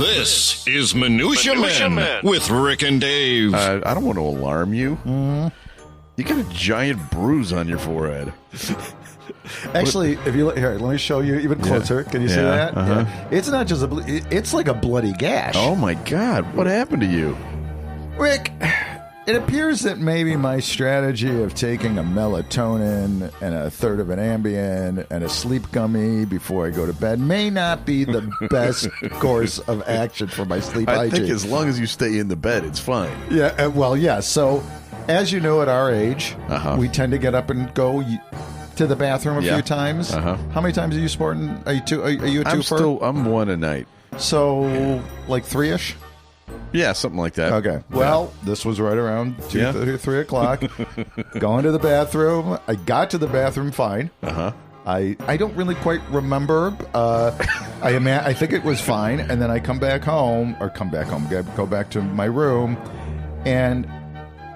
This is Minutia Men with Rick and Dave. I don't want to alarm you. You got a giant bruise on your forehead. Actually, if you here, let me show you even closer. Can you see that? Uh-huh. Yeah. It's not just it's like a bloody gash. Oh my God! What happened to you, Rick? It appears that maybe my strategy of taking a melatonin and a third of an Ambien and a sleep gummy before I go to bed may not be the best course of action for my sleep hygiene. I think as long as you stay in the bed, it's fine. Yeah, well, yeah. So, as you know, at our age, we tend to get up and go to the bathroom a few times. How many times are you sporting? Are you a twofer? I'm one a night. So, like 3-ish? Yeah, something like that. Okay. Well, this was right around 2:30 or 3 o'clock. Going to the bathroom. I got to the bathroom fine. I don't really quite remember. I think it was fine. And then I go back home, go back to my room, and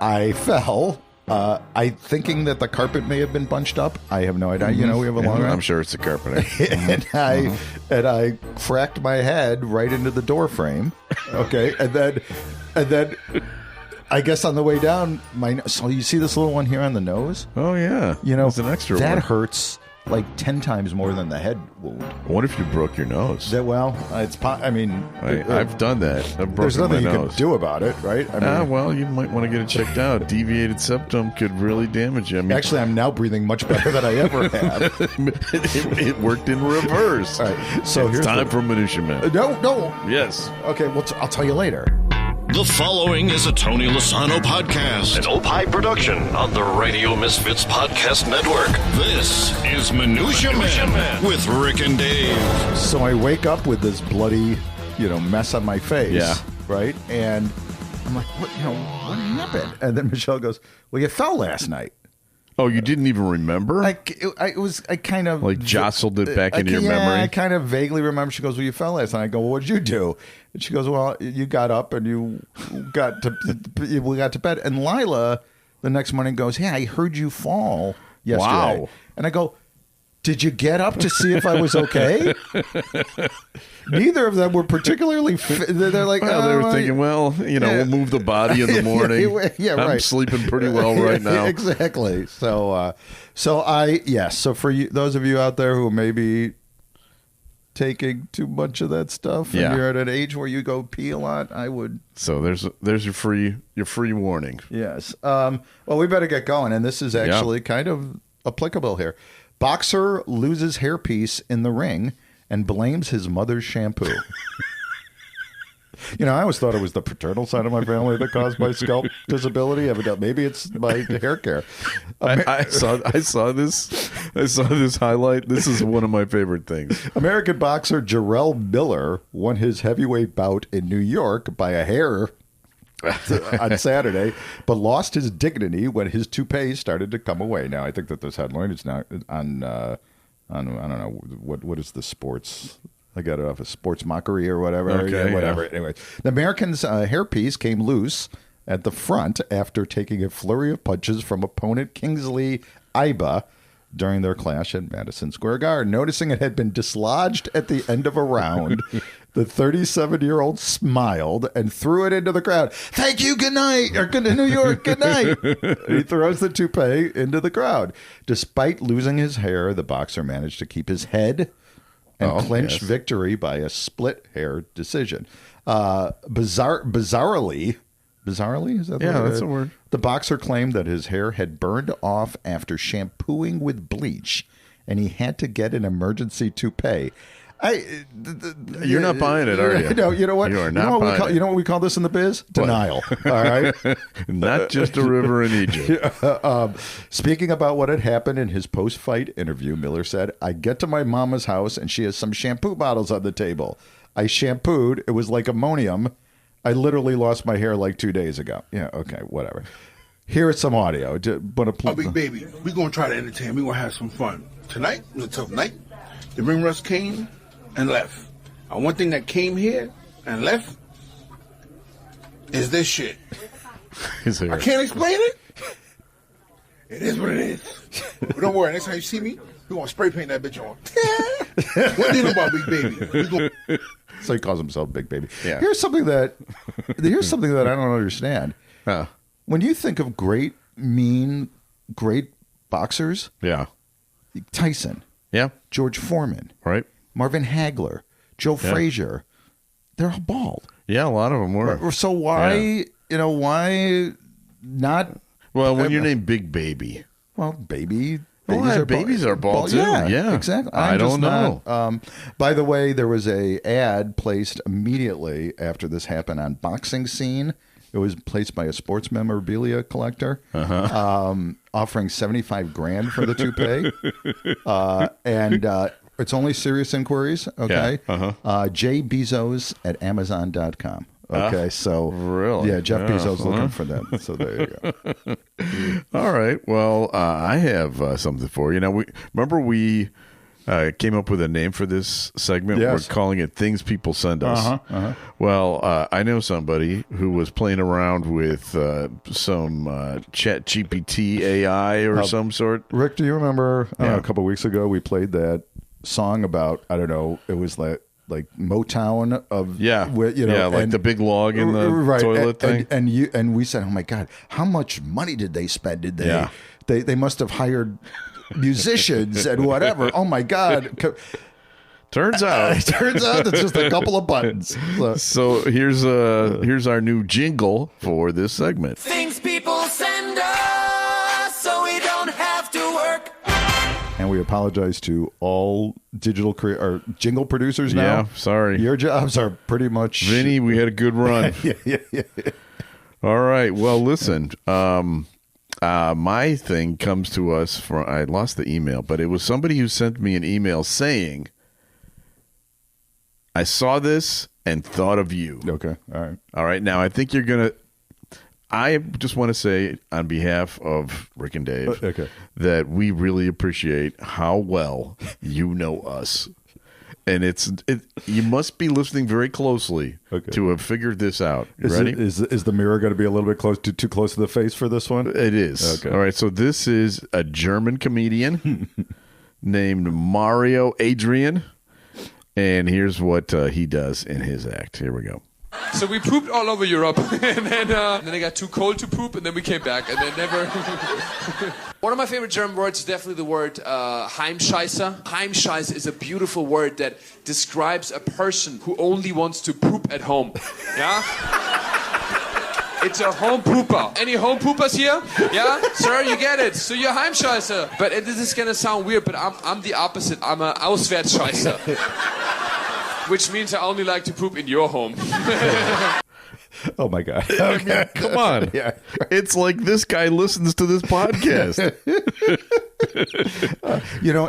I fell. I thinking that the carpet may have been bunched up. I have no idea. You know, we have a long I'm sure it's the carpet. and I cracked my head right into the door frame. Okay, and then I guess on the way down, so you see this little one here on the nose? Oh yeah, you know, it's an extra that one. Hurts like 10 times more than the head wound. What if you broke your nose? I've done that. There's nothing you can do about it, right? Well, you might want to get it checked out. Deviated septum could really damage you. Actually, I'm now breathing much better than I ever have. it worked in reverse. All right, so it's time for Minutia Men. No. Yes. Okay, well, I'll tell you later. The following is a Tony Lasano podcast, an Opie production on the Radio Misfits Podcast Network. This is Minutia Men with Rick and Dave. So I wake up with this bloody, mess on my face, right? And I'm like, what happened? And then Michelle goes, well, you fell last night. Oh, you didn't even remember? I kind of like jostled it back into your memory. I kind of vaguely remember. She goes, well, you fell last night. I go, well, what did you do? And she goes, well, you got up and we got to bed. And Lila the next morning goes, yeah, I heard you fall yesterday. Wow. And I go, did you get up to see if I was okay? Neither of them were particularly they're like, they were thinking, we'll move the body in the morning. I'm sleeping pretty well right now. Exactly. So for you, those of you out there who may be taking too much of that stuff and you're at an age where you go pee a lot, I would. So there's your free warning. Yes. Well, we better get going, and this is actually kind of applicable here. Boxer loses hairpiece in the ring and blames his mother's shampoo. I always thought it was the paternal side of my family that caused my scalp disability. Maybe it's my hair care. I saw this highlight. This is one of my favorite things. American boxer Jarrell Miller won his heavyweight bout in New York by a hair on Saturday, but lost his dignity when his toupee started to come away. Now, I think that this headline is now on I don't know what is the sports. I got it off of Sports Mockery or whatever. Okay, whatever. Anyway, the American's hairpiece came loose at the front after taking a flurry of punches from opponent Kingsley Iba during their clash at Madison Square Garden. Noticing it had been dislodged at the end of a round, the 37-year-old smiled and threw it into the crowd. Thank you, good night, or good to New York, good night. He throws the toupee into the crowd. Despite losing his hair, the boxer managed to keep his head and clinched victory by a split hair decision. Bizarrely, is that the word? That's a word. The boxer claimed that his hair had burned off after shampooing with bleach, and he had to get an emergency toupee. You're not buying it, are you? No, you know what? You are not buying it. You know what we call this in the biz? Denial. All right? Not just a river in Egypt. Speaking about what had happened in his post-fight interview, Miller said, I get to my mama's house and she has some shampoo bottles on the table. I shampooed. It was like ammonium. I literally lost my hair like 2 days ago. Yeah, okay, whatever. Here is some audio. Big baby, we're going to try to entertain. We're going to have some fun. Tonight was a tough night. The ring rust came and left. And one thing that came here and left is this shit. I can't explain it. It is what it is. But don't worry, next time you see me, We're going to spray paint that bitch on. What do you know about Big Baby? We gonna... So he calls himself Big Baby. Yeah. Here's something that I don't understand. When you think of great boxers, Yeah. Tyson, Yeah. George Foreman, Right. Marvin Hagler, Joe Frazier, they're all bald. Yeah, a lot of them were. So why not? Well, when you're named Big Baby. Well, babies are bald too. Yeah, exactly. I don't know. By the way, there was a ad placed immediately after this happened on Boxing Scene. It was placed by a sports memorabilia collector, offering $75,000 for the toupee, and it's only serious inquiries. Okay, Jay Bezos at Amazon.com. Okay, so really, yeah, Jeff Bezos looking for them. So there you go. All right. Well, I have something for you. Now, we came up with a name for this segment. Yes. We're calling it "Things People Send Us." Well, I know somebody who was playing around with some Chat GPT AI or some sort. Rick, do you remember a couple of weeks ago we played that song about, I don't know, it was like Motown of like the big log in the toilet thing, and we said, oh my God, how much money did they spend? Did they must have hired musicians and whatever. Oh my God. Turns out it's just a couple of buttons. So here's our new jingle for this segment. Things people send us so we don't have to work. And we apologize to all digital or jingle producers now. Yeah, sorry. Your jobs are pretty much... Vinny, we had a good run. yeah. All right. Well, listen, my thing comes to us from... I lost the email, but it was somebody who sent me an email saying, I saw this and thought of you. Okay. All right. Now, I think you're going to... I just want to say on behalf of Rick and Dave that we really appreciate how well you know us. And you must be listening very closely to have figured this out. You ready? Is the mirror going to be a little bit too close to the face for this one? It is. Okay. All right. So this is a German comedian named Mario Adrian. And here's what he does in his act. Here we go. So we pooped all over Europe, and then it got too cold to poop, and then we came back, and then never... One of my favorite German words is definitely the word Heimscheißer. Heimscheiße is a beautiful word that describes a person who only wants to poop at home. Yeah? It's a home pooper. Any home poopers here? Yeah? Sir, you get it. So you're Heimscheißer. But this is going to sound weird, but I'm the opposite. I'm a Auswärtsscheißer. Which means I only like to poop in your home. Oh, my God. I mean, come on. Yeah. It's like this guy listens to this podcast.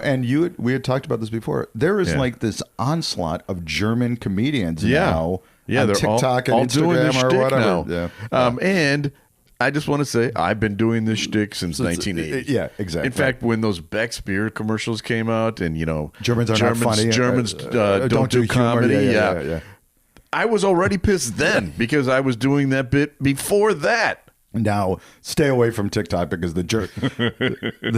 And we had talked about this before. There is like this onslaught of German comedians now on they're TikTok all and doing this Instagram or shtick whatever. now. Yeah. And I just want to say I've been doing this shtick since 1980. Yeah, exactly. In fact, when those Beck's beer commercials came out, and Germans are not funny. Germans don't do comedy. Yeah. I was already pissed then because I was doing that bit before that. Now, stay away from TikTok because the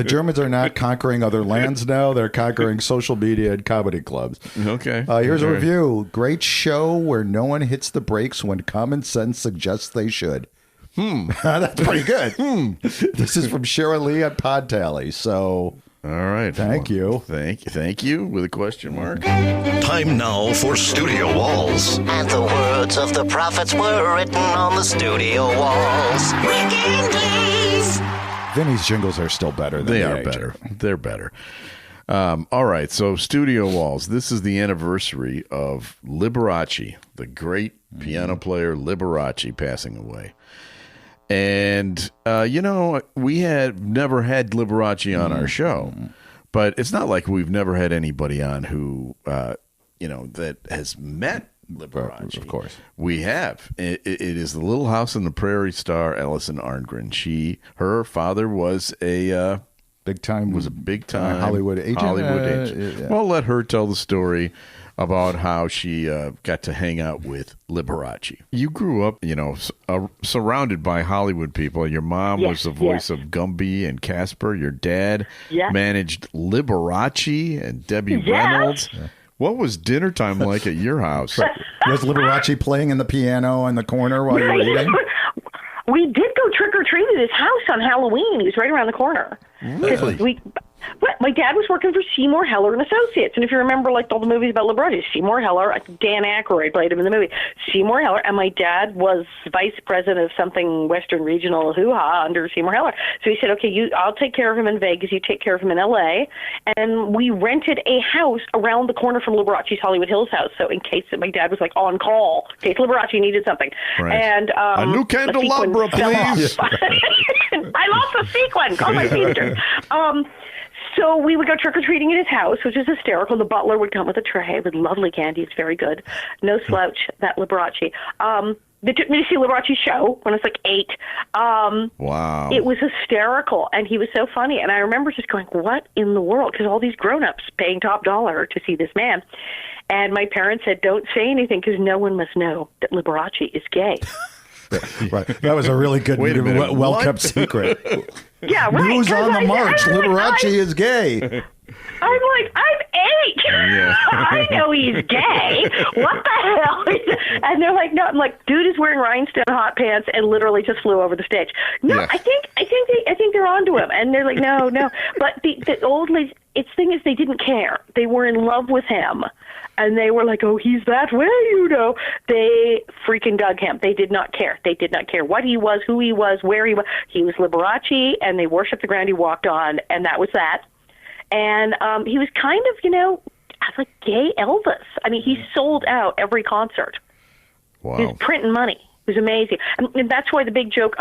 Germans are not conquering other lands now. They're conquering social media and comedy clubs. Okay. Here's a review. Great show where no one hits the brakes when common sense suggests they should. That's pretty good. This is from Sharon Lee at Pod Tally. So, all right. Thank you. Thank you with a question mark. Time now for Studio Walls. And the words of the prophets were written on the studio walls. Rick and Dave. Vinny's jingles are still better than They the are agent. better. They're better. All right. So Studio Walls. This is the anniversary of Liberace, the great piano player Liberace, passing away. And, we had never had Liberace on our show, but it's not like we've never had anybody on who, that has met Liberace. Of course. We have. It is the Little House on the Prairie star, Alison Arngren. Her father was a big time Hollywood agent. Yeah. Well, let her tell the story. about how she got to hang out with Liberace. You grew up, surrounded by Hollywood people. Your mom was the voice of Gumby and Casper. Your dad managed Liberace and Debbie Reynolds. Yeah. What was dinner time like at your house? Was Liberace playing in the piano in the corner while you were eating? We did go trick-or-treat at his house on Halloween. He was right around the corner. Really? My dad was working for Seymour Heller and Associates, and if you remember, like all the movies about Liberace, Seymour Heller, Dan Aykroyd played him in the movie. Seymour Heller, and my dad was vice president of something Western Regional hoo-ha under Seymour Heller. So he said, "Okay, I'll take care of him in Vegas. You take care of him in L.A." And we rented a house around the corner from Liberace's Hollywood Hills house. So in case my dad was like on call, in case Liberace needed something, and a new candelabra, please. I lost the sequin. Call my sister. So we would go trick-or-treating at his house, which is hysterical. The butler would come with a tray with lovely candy. It's very good. No slouch, that Liberace. They took me to see Liberace's show when I was like 8. Wow. It was hysterical, and he was so funny. And I remember just going, what in the world? Because all these grown-ups paying top dollar to see this man. And my parents said, don't say anything because no one must know that Liberace is gay. Right. That was a really good, well-kept secret. Yeah, right. News on the march. Liberace is gay. I'm like, I'm 8. Yeah. I know he's gay. What the hell? And they're like, no. I'm like, dude is wearing rhinestone hot pants and literally just flew over the stage. No, yeah. I think they're onto him. And they're like, no. But the old ladies, thing is, they didn't care. They were in love with him. And they were like, oh, he's that way, They freaking dug him. They did not care. They did not care what he was, who he was, where he was. He was Liberace, and they worshipped the ground he walked on, and that was that. And he was kind of, like gay Elvis. I mean, he sold out every concert. Wow. He was printing money. It was amazing. And that's why the big joke,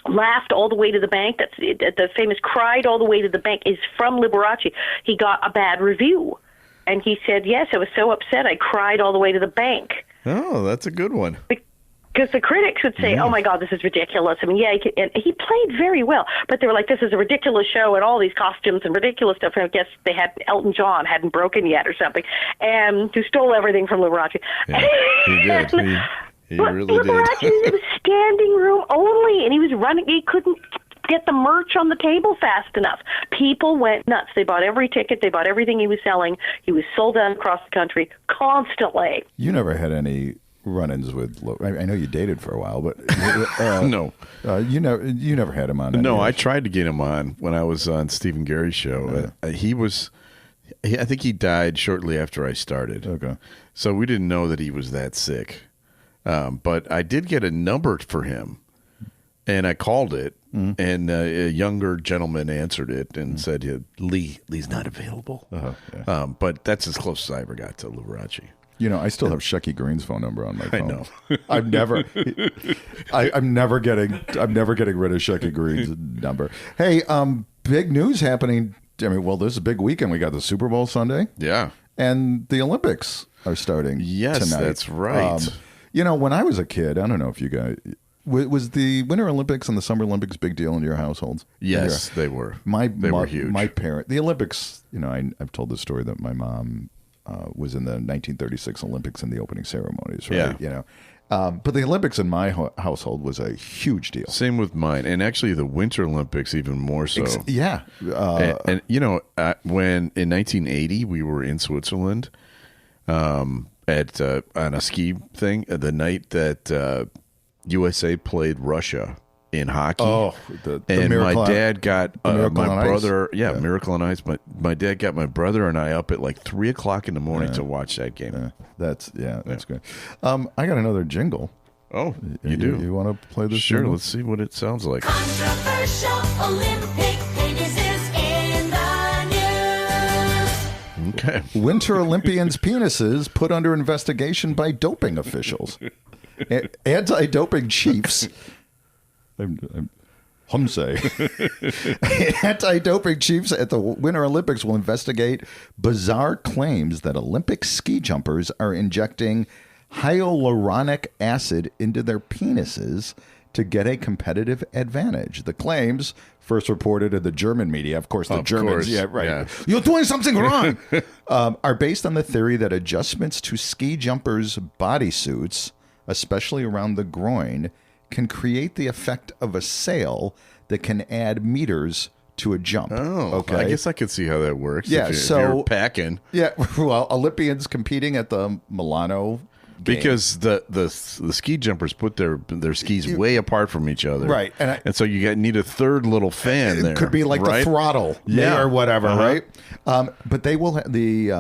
laughed all the way to the bank. That's the famous cried all the way to the bank is from Liberace. He got a bad review. And he said, yes, I was so upset I cried all the way to the bank. Oh, that's a good one. Because the critics would say, oh, my God, this is ridiculous. I mean, and he played very well. But they were like, this is a ridiculous show and all these costumes and ridiculous stuff. And I guess they had Elton John hadn't broken yet or something. And who stole everything from Liberace. Yeah, he did. He really Liberace did. It was standing room only. And he was running. He couldn't get the merch on the table fast enough. People went nuts. They bought every ticket. They bought everything he was selling. He was sold out across the country constantly. You never had any run-ins with... I know you dated for a while, but... No. You never had him on. No, I tried to get him on when I was on Stephen Gary's show. I think he died shortly after I started. Okay. So we didn't know that he was that sick. But I did get a number for him, and I called it. Mm-hmm. And a younger gentleman answered it and said, Lee's not available. Yeah. But that's as close as I ever got to Liberace. I still have Shecky Green's phone number on my phone. I know. I'm never getting rid of Shecky Green's number. Hey, big news happening. I mean, this is a big weekend. We got the Super Bowl Sunday. Yeah. And the Olympics are starting tonight. That's right. When I was a kid, I don't know if you guys... Was the Winter Olympics and the Summer Olympics big deal in your households? Yes, they were. They were huge. My parent, the Olympics, I've told the story that my mom was in the 1936 Olympics in the opening ceremonies, right? Yeah. But the Olympics in my household was a huge deal. Same with mine. And actually the Winter Olympics even more so. Yeah. When in 1980 we were in Switzerland on a ski thing, the night that USA played Russia in hockey. Oh, and my dad got my brother. Yeah, Miracle on Ice. My dad got my brother and I up at like 3:00 in the morning to watch that game. That's good. I got another jingle. Oh, you do? You want to play this? Sure. Jingle? Let's see what it sounds like. Controversial Olympic penises in the news. Okay. Winter Olympians' penises put under investigation by doping officials. Anti-doping chiefs. Anti-doping chiefs at the Winter Olympics will investigate bizarre claims that Olympic ski jumpers are injecting hyaluronic acid into their penises to get a competitive advantage. The claims, first reported in the German media, of course, the Germans, yeah, right. Yeah. You're doing something wrong, are based on the theory that adjustments to ski jumpers' bodysuits, especially around the groin, can create the effect of a sail that can add meters to a jump. Oh, okay. I guess I could see how that works. Yeah, if so you're packing. Yeah, well, Olympians competing at the Milano Games. Because the ski jumpers put their skis way apart from each other, right? And so you need a third little fan there. It could be like the throttle, or whatever, right? But they will. The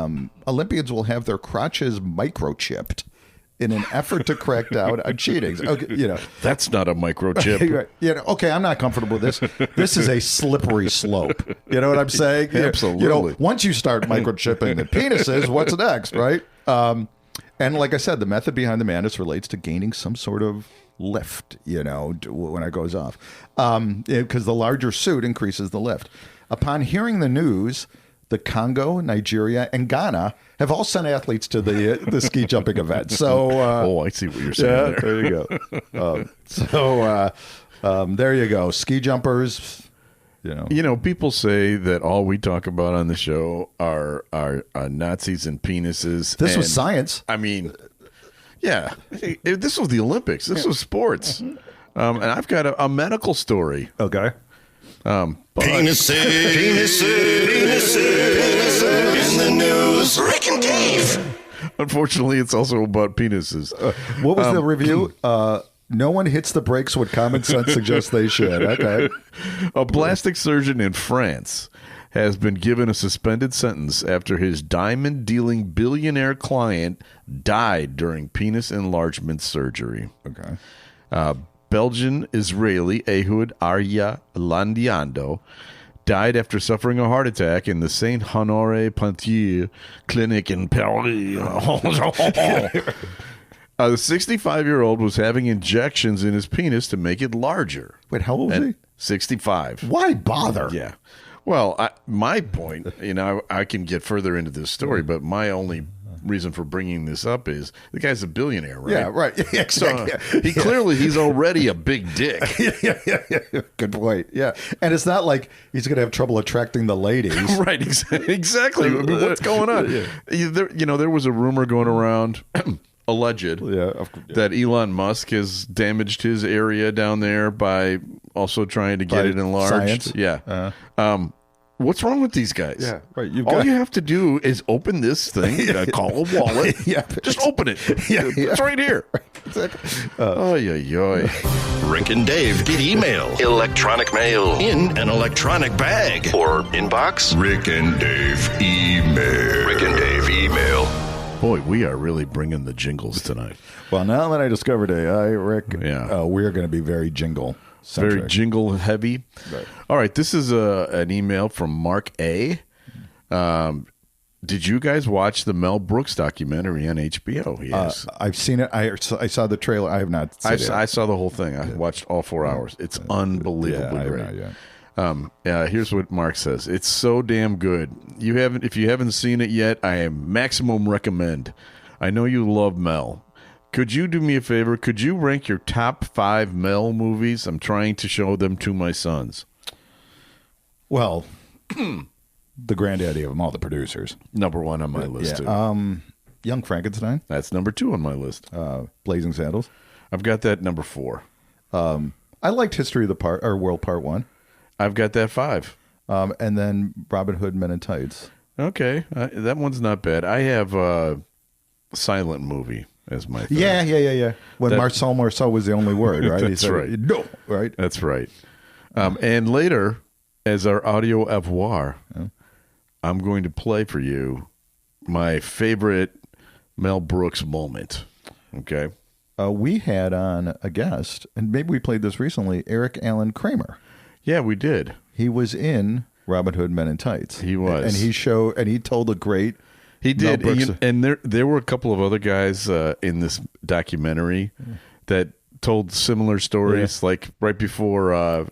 Olympians will have their crotches microchipped in an effort to crack down on cheating. Okay, that's not a microchip. Okay, I'm not comfortable with this. This is a slippery slope. You know what I'm saying? Absolutely. Once you start microchipping the penises, what's next, right? And like I said, the method behind the madness relates to gaining some sort of lift, when it goes off. Because the larger suit increases the lift. Upon hearing the news, the Congo, Nigeria, and Ghana have all sent athletes to the ski jumping event. So, I see what you're saying there you go. There you go. Ski jumpers. People say that all we talk about on the show are Nazis and penises. This was science. I mean, yeah, this was the Olympics. This was sports. And I've got a medical story. Okay. Penises in the news. Rick and Dave. Unfortunately, it's also about penises. What was the review? No one hits the brakes when common sense suggests they should. Okay. A plastic surgeon in France has been given a suspended sentence after his diamond-dealing billionaire client died during penis enlargement surgery. Okay. Belgian-Israeli Ehud Arya Landiando died after suffering a heart attack in the Saint Honore Pontier Clinic in Paris. The 65-year-old was having injections in his penis to make it larger. Wait, how old was he? 65. Why bother? Yeah. Well, my point, I can get further into this story, but my only reason for bringing this up is the guy's a billionaire, right? Yeah, right. Yeah, exactly. So, he's already a big dick. Yeah. Good point. Yeah. And it's not like he's going to have trouble attracting the ladies. Right. Exactly. I mean, what's going on? There was a rumor going around. Alleged that Elon Musk has damaged his area down there by also trying to get it enlarged. Science. Yeah. What's wrong with these guys? Yeah, right. All you have to do is open this thing, call a wallet. Just open it. It's right here. Right. Rick and Dave get email, electronic mail, in an electronic bag, or inbox. Rick and Dave email. Rick and Dave email. Boy, we are really bringing the jingles tonight. Well, now that I discovered AI, Rick, we're going to be very jingle-centric. Very jingle-heavy. Right. All right, this is an email from Mark A. Did you guys watch the Mel Brooks documentary on HBO? Yes. I've seen it. I saw the trailer. I have not seen it. I saw the whole thing. I watched all 4 hours. It's unbelievably great. Not yet. Here's what Mark says. It's so damn good. If you haven't seen it yet, I maximum recommend. I know you love Mel. Could you do me a favor? Could you rank your top 5 Mel movies? I'm trying to show them to my sons. Well, the granddaddy of them all, the producers. Number 1 on my list, too. Young Frankenstein. That's number 2 on my list. Blazing Saddles. I've got that number 4. I liked History of the World Part 1. I've got that 5. And then Robin Hood Men in Tights. Okay. That one's not bad. I have a silent movie as my third. Yeah. When Marcel was the only word, right? That's right. No, right? That's right. And later, as our audio avoir, I'm going to play for you my favorite Mel Brooks moment. Okay? We had on a guest, and maybe we played this recently, Eric Allen Kramer. Yeah, we did. He was in Robin Hood Men in Tights. He was. And he told a great... He did. And there were a couple of other guys in this documentary that told similar stories. Like right before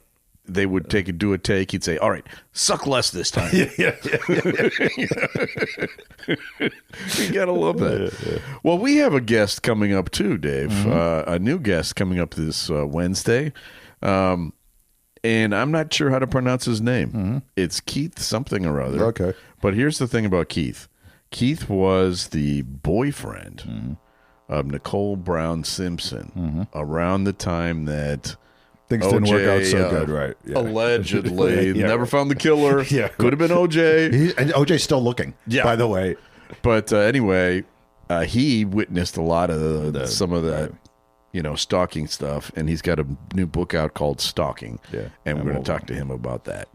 they would do a take. He'd say, "All right, suck less this time." Yeah. You gotta love that. Yeah. Well, we have a guest coming up too, Dave. A new guest coming up this Wednesday, and I'm not sure how to pronounce his name. It's Keith something or other. Okay, but here's the thing about Keith. Keith was the boyfriend of Nicole Brown Simpson around the time that things OJ, didn't work out so good, right? Yeah. Allegedly. Never found the killer. Could have been OJ. And OJ's still looking, by the way. But anyway, he witnessed a lot of some of that, stalking stuff, and he's got a new book out called Stalking. Yeah, and we're going to talk to him about that.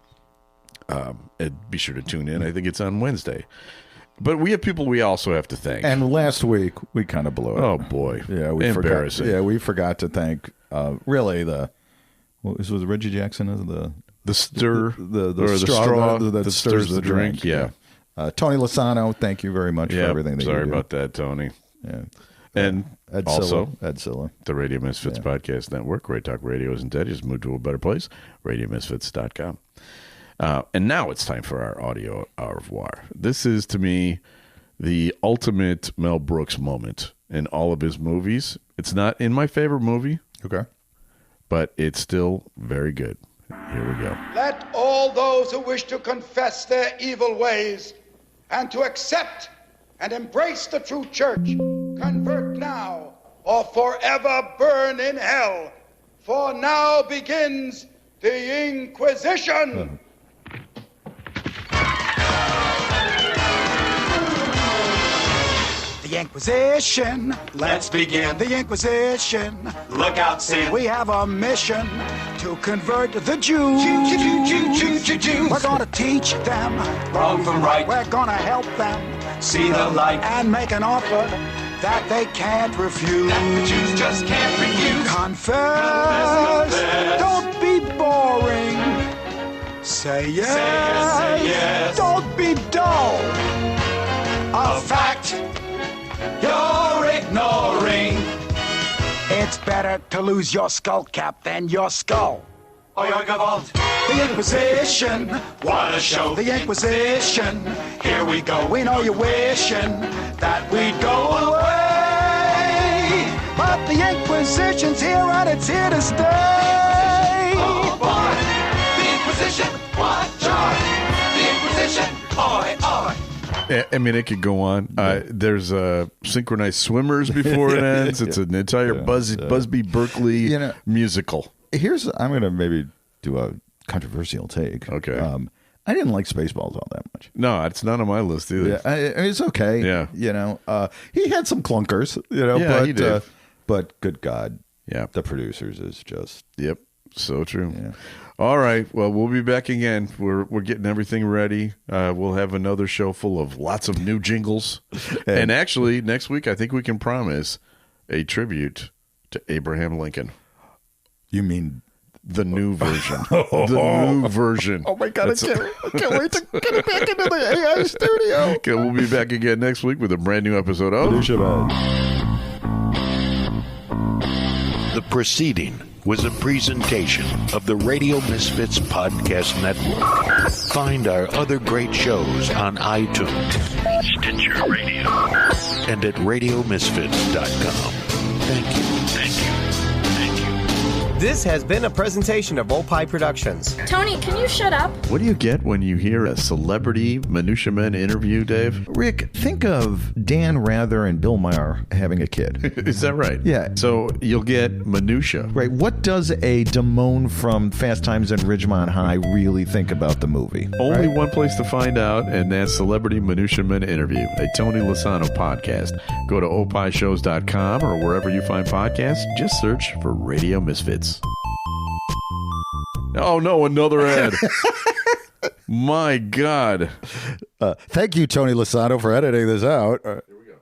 And be sure to tune in. I think it's on Wednesday. But we have people we also have to thank. And last week we kind of blew it. Oh boy, yeah, we embarrassing. Forgot, we forgot to thank really what was Reggie Jackson as the stir the straw that stirs the drink. Yeah. Tony Lasano, thank you very much for everything that you do. Sorry about that, Tony. Yeah. And Ed also Silla. The Radio Misfits Podcast Network. Great Talk Radio isn't dead. Just moved to a better place. RadioMisfits.com. And now it's time for our audio au revoir. This is, to me, the ultimate Mel Brooks moment in all of his movies. It's not in my favorite movie. Okay. But it's still very good. Here we go. Let all those who wish to confess their evil ways and to accept and embrace the true church convert now or forever burn in hell. For now begins the Inquisition. The Inquisition. Let's begin. The Inquisition. Look out, Sam. We have a mission to convert the Jews. We're gonna teach them wrong from right. We're gonna help them see the light and make an offer that they can't refuse. That the Jews just can't refuse. Confess. Don't be boring. Say yes. Say yes. Don't be dull. A fact you're ignoring. It's better to lose your skull cap than your skull. Oh, your Gavalt. The Inquisition. What a show. The Inquisition. Here we go. We know you're wishing that we'd go away. But the Inquisition's here and it's here to stay. Oh, boy. The Inquisition. What joy. The Inquisition. Oi, oi. I mean, it could go on. There's synchronized swimmers before it ends. It's an entire Busby Berkeley musical. I'm going to maybe do a controversial take. Okay. I didn't like Spaceballs all that much. No, it's not on my list either. Yeah, I mean, it's okay. Yeah. He had some clunkers, he did. But good God. Yeah. The producers is just. Yep. So true. Yeah. All right. Well, we'll be back again. We're getting everything ready. We'll have another show full of lots of new jingles. And actually, next week, I think we can promise a tribute to Abraham Lincoln. You mean the new version? The new version. Oh my God! I can't wait to get it back into the AI studio. Okay, we'll be back again next week with a brand new episode of Minutia Men. The proceeding was a presentation of the Radio Misfits Podcast Network. Find our other great shows on iTunes, Stitcher Radio, and at RadioMisfits.com. Thank you. This has been a presentation of Opie Productions. Tony, can you shut up? What do you get when you hear a celebrity Minutia Men interview, Dave? Rick, think of Dan Rather and Bill Maher having a kid. Is that right? Yeah. So you'll get minutia. Right. What does a Damone from Fast Times at Ridgemont High really think about the movie? Only one place to find out, and that's Celebrity Minutia Men Interview, a Tony Lasano podcast. Go to opishows.com or wherever you find podcasts. Just search for Radio Misfits. Oh, no, another ad. My God. Thank you, Tony Lasano, for editing this out.